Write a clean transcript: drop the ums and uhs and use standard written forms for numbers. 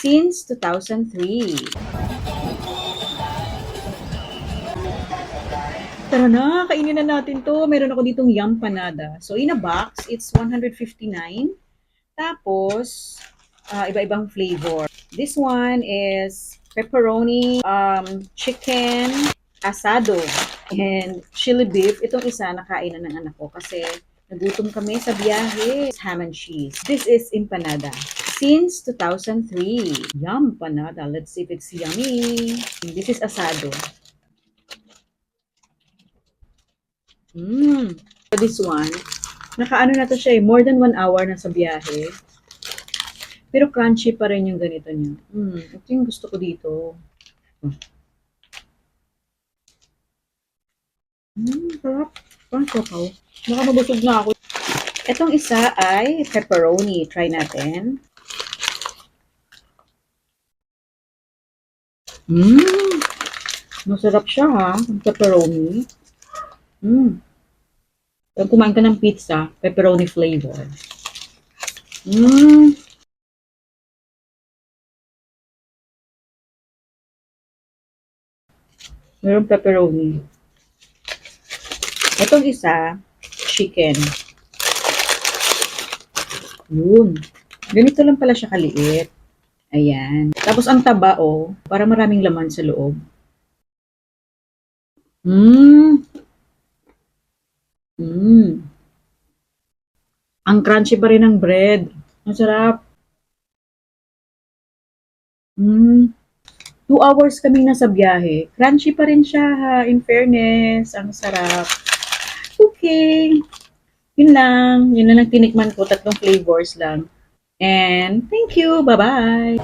since 2003. Tara na, kainin na natin to. Meron ako ditong yum panada. So, in a box, it's 159. Tapos, iba-ibang flavor. This one is pepperoni, chicken, asado, and chili beef. Itong isa, nakain na ng anak ko kasi nagutom kami sa biyahe. Ham and cheese. This is empanada. Since 2003. Yum panada. Let's see if it's yummy. This is asado. So this one, nakaano na to siya eh, more than 1 hour na sa biyahe. Pero crunchy pa rin yung ganito niya. Ito yung gusto ko dito. Sarap. Parang sopaw. Baka mabusog na ako. Itong isa ay pepperoni. Try natin. Masarap siya ha. Pepperoni. Pag kumain ka ng pizza, pepperoni flavor. Meron pepperoni. Itong isa, chicken. Yun. Ganito lang pala siya kaliit. Ayan. Tapos ang taba, para maraming laman sa loob. Ang crunchy pa rin ng bread. Ang sarap. 2 hours kaming nasa biyahe. Crunchy pa rin siya ha, in fairness. Ang sarap. Okay. Yun lang. Yun lang tinikman ko. 3 flavors lang. And thank you. Bye-bye.